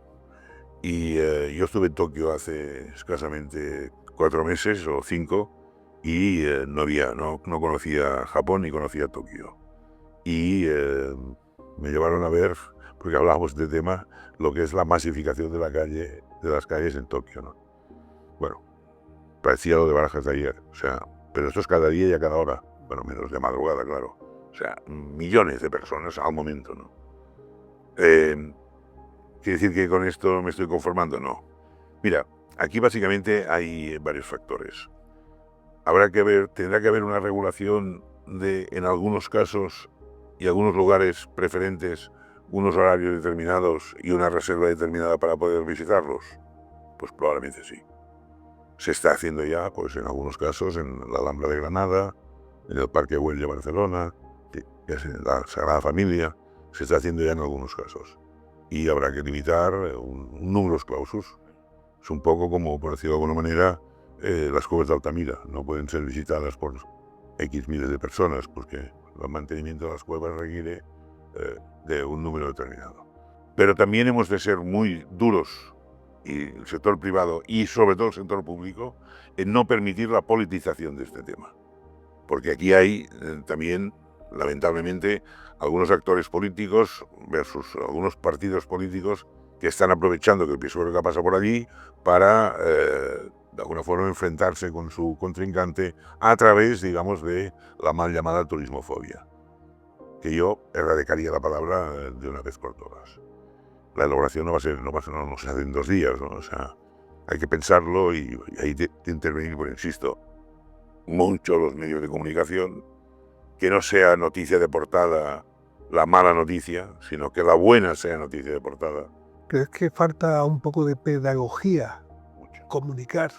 Y yo estuve en Tokio hace escasamente 4 meses o 5 y no conocía Japón ni conocía Tokio. Y me llevaron a ver, porque hablábamos de tema, lo que es la masificación de las calles en Tokio, ¿no? Bueno, parecía lo de Barajas de ayer, o sea, pero esto es cada día y a cada hora, bueno, menos de madrugada, claro. O sea, millones de personas al momento, ¿no? ¿Quiere decir que con esto me estoy conformando? No. Mira, aquí básicamente hay varios factores. Tendrá que haber una regulación en algunos casos y algunos lugares preferentes, unos horarios determinados y una reserva determinada para poder visitarlos. Pues probablemente sí. Se está haciendo ya, pues en algunos casos, en la Alhambra de Granada, en el Parque Güell de Barcelona, en la Sagrada Familia, se está haciendo ya en algunos casos. Y habrá que limitar un número clausus. Es un poco como, por decirlo de alguna manera, las cuevas de Altamira. No pueden ser visitadas por X miles de personas, porque el mantenimiento de las cuevas requiere de un número determinado. Pero también hemos de ser muy duros, y el sector privado y sobre todo el sector público, en no permitir la politización de este tema. porque aquí hay también, lamentablemente, algunos actores políticos versus algunos partidos políticos que están aprovechando que el PSOE pasa por allí para, de alguna forma, enfrentarse con su contrincante a través, digamos, de la mal llamada turismofobia, que yo erradicaría la palabra de una vez por todas. La elaboración no se hace en 2 días, ¿no? O sea, hay que pensarlo y hay que intervenir, pues insisto, mucho los medios de comunicación, que no sea noticia de portada la mala noticia, sino que la buena sea noticia de portada. ¿Crees que falta un poco de pedagogía? Mucho. Comunicar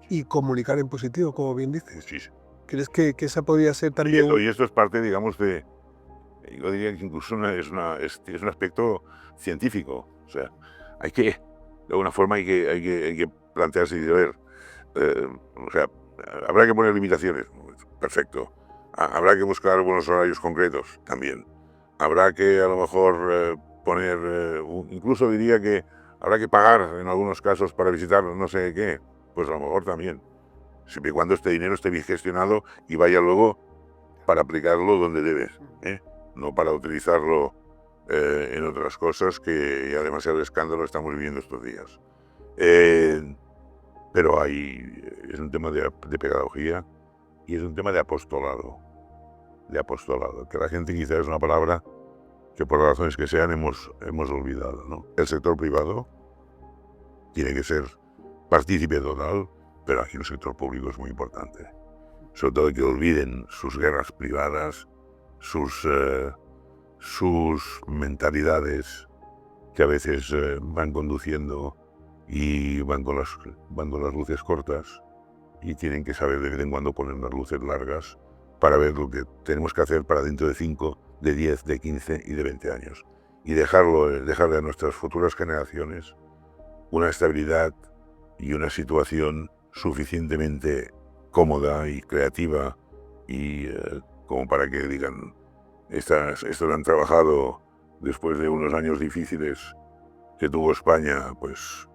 y comunicar en positivo, como bien dices. Sí, sí. ¿Crees que esa podría ser también Y esto es parte, digamos, yo diría que incluso es un aspecto científico. O sea, hay que, de alguna forma, hay que plantearse y decir, a ver, o sea, habrá que poner limitaciones, perfecto. Habrá que buscar buenos horarios concretos, también. Habrá que, a lo mejor, poner, incluso diría que habrá que pagar en algunos casos para visitar no sé qué, pues a lo mejor también. Siempre y cuando este dinero esté bien gestionado y vaya luego para aplicarlo donde debes, ¿eh? No para utilizarlo en otras cosas, que ya demasiado escándalo estamos viviendo estos días. Pero es un tema de pedagogía y es un tema de apostolado. Que la gente quizás es una palabra que por las razones que sean hemos olvidado, ¿no? El sector privado tiene que ser partícipe total, pero aquí el sector público es muy importante. Sobre todo que olviden sus guerras privadas, sus mentalidades que a veces van conduciendo y van con las luces cortas, y tienen que saber de vez en cuando poner las luces largas para ver lo que tenemos que hacer para dentro de 5, de 10, de 15 y de 20 años. Y dejarle a nuestras futuras generaciones una estabilidad y una situación suficientemente cómoda y creativa y como para que digan, estos han trabajado después de unos años difíciles que tuvo España, pues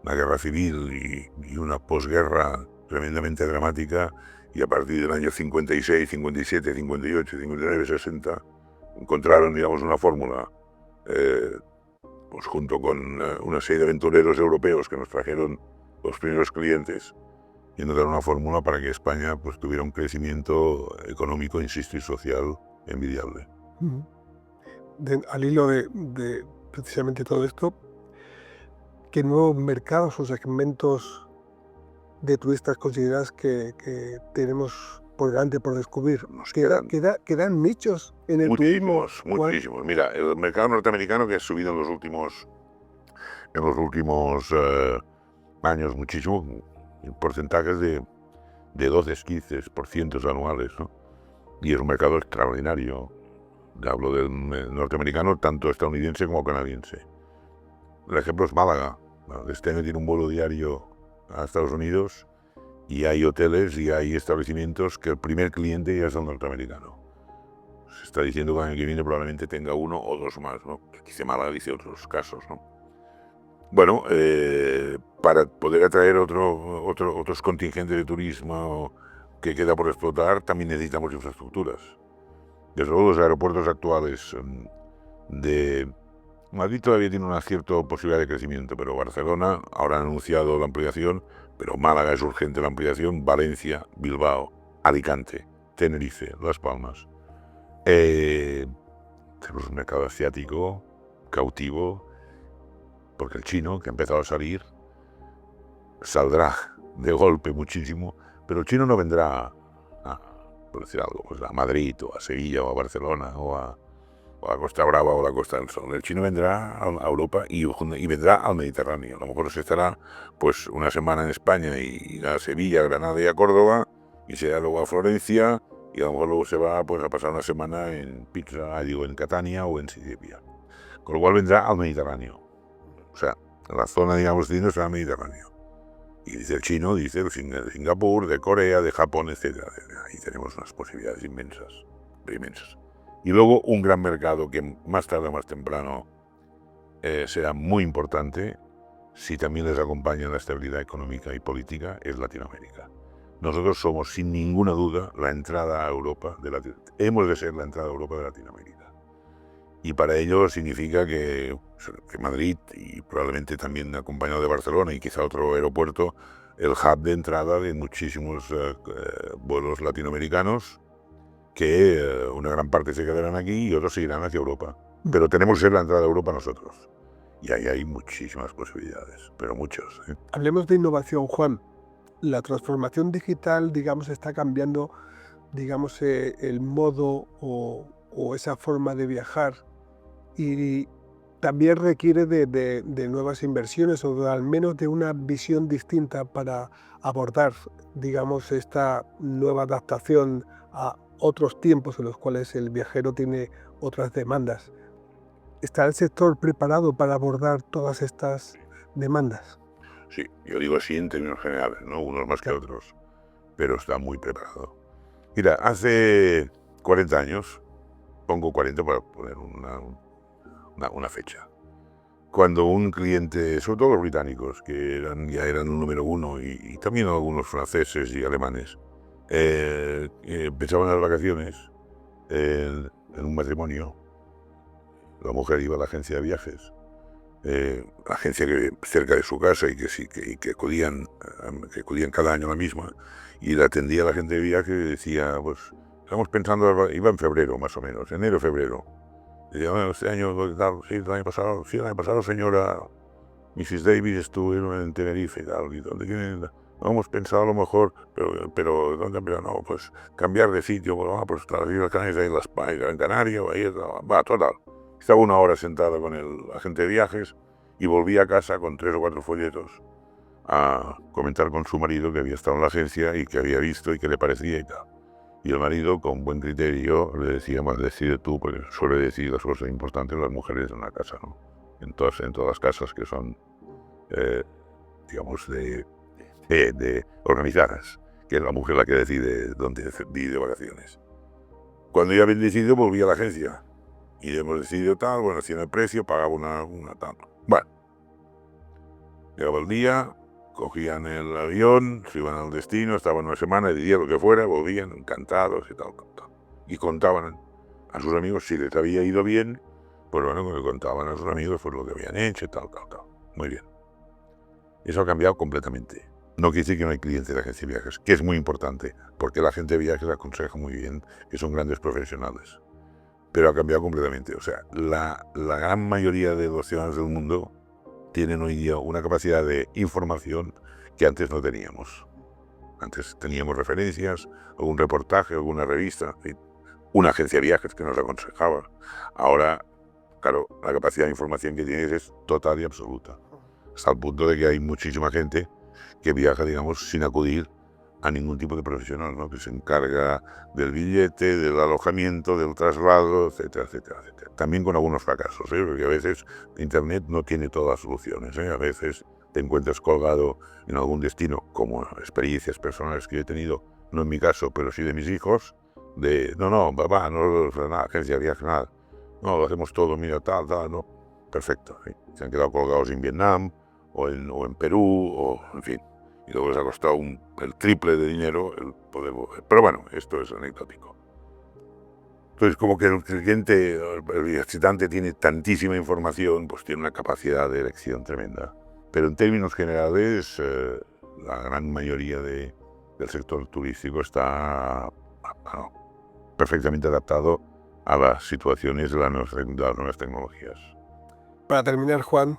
una guerra civil y una posguerra tremendamente dramática, y a partir del año 56, 57, 58, 59, 60 encontraron, digamos, una fórmula, pues junto con una serie de aventureros europeos que nos trajeron los primeros clientes, y encontraron una fórmula para que España, pues, tuviera un crecimiento económico, insisto, y social envidiable. Al hilo de precisamente todo esto, ¿qué nuevos mercados o segmentos de turistas consideras que tenemos por delante por descubrir? ¿Quedan nichos en el turismo? Muchísimos. Mira, el mercado norteamericano, que ha subido en los últimos años muchísimo, en porcentajes de 12-15% anuales, ¿no? Y es un mercado extraordinario. Hablo del norteamericano, tanto estadounidense como canadiense. El ejemplo es Málaga. Este año tiene un vuelo diario a Estados Unidos, y hay hoteles y hay establecimientos que el primer cliente ya es el norteamericano. Se está diciendo que el año que viene probablemente tenga 1 o 2 más, ¿no? Dice Málaga, dice otros casos, ¿no? Bueno, para poder atraer otros contingentes de turismo que queda por explotar, también necesitamos infraestructuras. Desde luego, los aeropuertos actuales de Madrid todavía tiene una cierta posibilidad de crecimiento, pero Barcelona ahora han anunciado la ampliación, pero Málaga es urgente la ampliación, Valencia, Bilbao, Alicante, Tenerife, Las Palmas. Tenemos un mercado asiático cautivo, porque el chino, que ha empezado a salir, saldrá de golpe muchísimo, pero el chino no vendrá por decir algo, pues a Madrid o a Sevilla o a Barcelona o a la Costa Brava o la Costa del Sol. El chino vendrá a Europa y vendrá al Mediterráneo. A lo mejor se estará, pues, una semana en España y a Sevilla, a Granada y a Córdoba, y se irá luego a Florencia, y a lo mejor luego se va, pues, a pasar una semana en en Catania o en Sicilia. Con lo cual vendrá al Mediterráneo. O sea, la zona, digamos, de será el Mediterráneo. Y dice el chino, dice de Singapur, de Corea, de Japón, etc. Ahí tenemos unas posibilidades inmensas. Y luego un gran mercado que más tarde o más temprano será muy importante, si también les acompaña la estabilidad económica y política, es Latinoamérica. nosotros somos sin ninguna duda la entrada a Europa, hemos de ser la entrada a Europa de Latinoamérica. Y para ello significa que Madrid, y probablemente también acompañado de Barcelona y quizá otro aeropuerto, el hub de entrada de muchísimos vuelos latinoamericanos, que una gran parte se quedarán aquí y otros se irán hacia Europa. Pero tenemos que ser la entrada a Europa nosotros. Y ahí hay muchísimas posibilidades, pero muchos. Hablemos de innovación, Juan. La transformación digital, digamos, está cambiando, digamos, el modo o esa forma de viajar, y también requiere de nuevas inversiones o al menos de una visión distinta para abordar, digamos, esta nueva adaptación a otros tiempos en los cuales el viajero tiene otras demandas. ¿Está el sector preparado para abordar todas estas demandas? Sí, yo digo así en términos generales, ¿no? Unos más que Claro. otros, pero está muy preparado. Mira, hace 40 años, pongo 40 para poner una fecha, cuando un cliente, sobre todo los británicos, que ya eran un número uno, y también algunos franceses y alemanes, empezaban las vacaciones en un matrimonio, la mujer iba a la agencia de viajes, la agencia que cerca de su casa y que acudían cada año a la misma, y la atendía la gente de viaje y decía, pues estamos pensando, iba en febrero más o menos, enero, febrero. Decía, bueno, este año, tal, sí, el año pasado, señora Mrs. Davis, estuvieron en Tenerife y tal, y ¿dónde quieren? No hemos pensado a lo mejor, pero ¿dónde? Pero no, pues cambiar de sitio, pues las Islas Canarias, ahí las en Canarias, ahí, va, total. Estaba una hora sentada con el agente de viajes y volvía a casa con 3 o 4 folletos a comentar con su marido que había estado en la agencia y que había visto y que le parecía y tal. Y el marido, con buen criterio, le decía, más decide tú, porque suele decir las cosas importantes las mujeres en la casa, ¿no? En todas las casas que son, digamos, de organizadas, que es la mujer la que decide dónde ir de vacaciones. Cuando ya habían decidido, volvía a la agencia. Y hemos decidido tal, bueno, hacían el precio, pagaba una tal. Bueno, llegaba el día, cogían el avión, se iban al destino, estaban una semana, de día lo que fuera, volvían encantados y tal. Y contaban a sus amigos si les había ido bien, pues bueno, que contaban a sus amigos pues lo que habían hecho y tal. Muy bien. Eso ha cambiado completamente. No quiere decir que no hay clientes de agencia de viajes, que es muy importante, porque la gente de viajes aconseja muy bien, que son grandes profesionales. Pero ha cambiado completamente. O sea, la gran mayoría de los ciudadanos del mundo tienen hoy día una capacidad de información que antes no teníamos. Antes teníamos referencias, algún reportaje, alguna revista, una agencia de viajes que nos aconsejaba. Ahora, claro, la capacidad de información que tienes es total y absoluta. Hasta el punto de que hay muchísima gente que viaja, digamos, sin acudir a ningún tipo de profesional, ¿no? Que se encarga del billete, del alojamiento, del traslado, etcétera, etcétera, etcétera. También con algunos fracasos, porque a veces Internet no tiene todas las soluciones, A veces te encuentras colgado en algún destino, como experiencias personales que yo he tenido, no en mi caso, pero sí de mis hijos, de, no, papá, no, nada, agencia de viaje, nada. No, lo hacemos todo, mira, tal, no. Perfecto, ¿sí? Se han quedado colgados en Vietnam, o en Perú, o en fin. Y luego les ha costado el triple de dinero el poder volver. Pero bueno, esto es anecdótico. Entonces, como que el cliente, el visitante tiene tantísima información, pues tiene una capacidad de elección tremenda. Pero en términos generales, la gran mayoría del sector turístico está perfectamente adaptado a las situaciones de las nuevas tecnologías. Para terminar, Juan,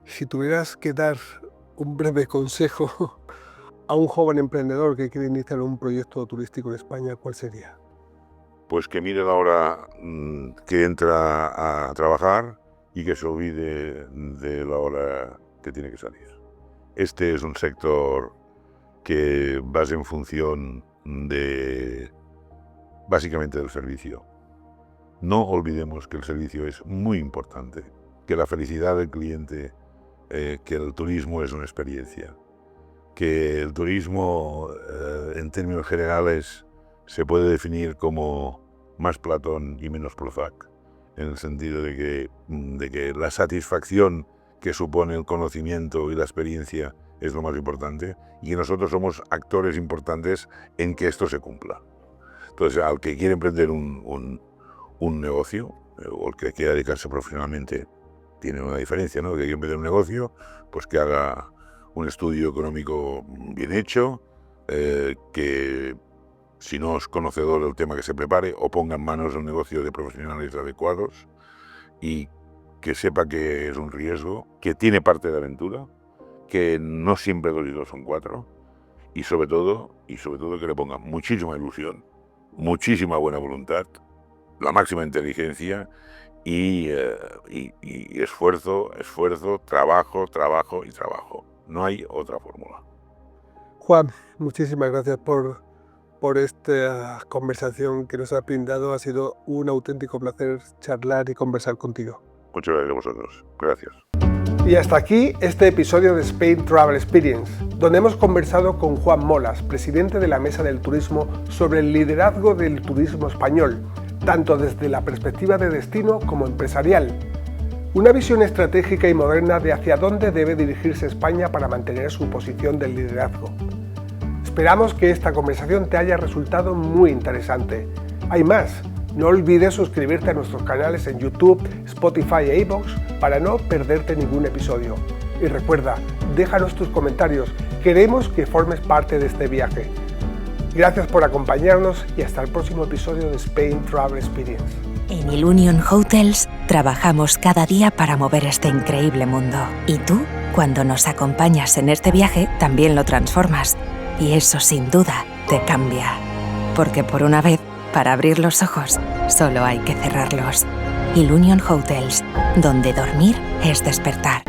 si tuvieras que dar un breve consejo a un joven emprendedor que quiere iniciar un proyecto turístico en España, ¿cuál sería? Pues que mire la hora que entra a trabajar y que se olvide de la hora que tiene que salir. Este es un sector que va en función básicamente del servicio. No olvidemos que el servicio es muy importante, que la felicidad del cliente, que el turismo es una experiencia, que el turismo en términos generales se puede definir como más Platón y menos Prozac, en el sentido de que la satisfacción que supone el conocimiento y la experiencia es lo más importante, y nosotros somos actores importantes en que esto se cumpla. Entonces, al que quiere emprender un negocio, o el que quiera dedicarse profesionalmente, tiene una diferencia, ¿no? Que quiere emprender un negocio, pues que haga un estudio económico bien hecho, que si no es conocedor del tema, que se prepare o ponga en manos un negocio de profesionales adecuados y que sepa que es un riesgo, que tiene parte de aventura, que no siempre 2 y 2 son 4, y sobre todo que le ponga muchísima ilusión, muchísima buena voluntad, la máxima inteligencia y esfuerzo, trabajo y trabajo. No hay otra fórmula. Juan, muchísimas gracias por esta conversación que nos has brindado. Ha sido un auténtico placer charlar y conversar contigo. Muchas gracias a vosotros. Gracias. Y hasta aquí este episodio de Spain Travel Experience, donde hemos conversado con Juan Molas, presidente de la Mesa del Turismo, sobre el liderazgo del turismo español, tanto desde la perspectiva de destino como empresarial. Una visión estratégica y moderna de hacia dónde debe dirigirse España para mantener su posición del liderazgo. Esperamos que esta conversación te haya resultado muy interesante. Hay más. No olvides suscribirte a nuestros canales en YouTube, Spotify e iVoox para no perderte ningún episodio. Y recuerda, déjanos tus comentarios. Queremos que formes parte de este viaje. Gracias por acompañarnos y hasta el próximo episodio de Spain Travel Experience. En Ilunion Hotels trabajamos cada día para mover este increíble mundo. Y tú, cuando nos acompañas en este viaje, también lo transformas. Y eso sin duda te cambia. Porque por una vez, para abrir los ojos, solo hay que cerrarlos. Ilunion Hotels, donde dormir es despertar.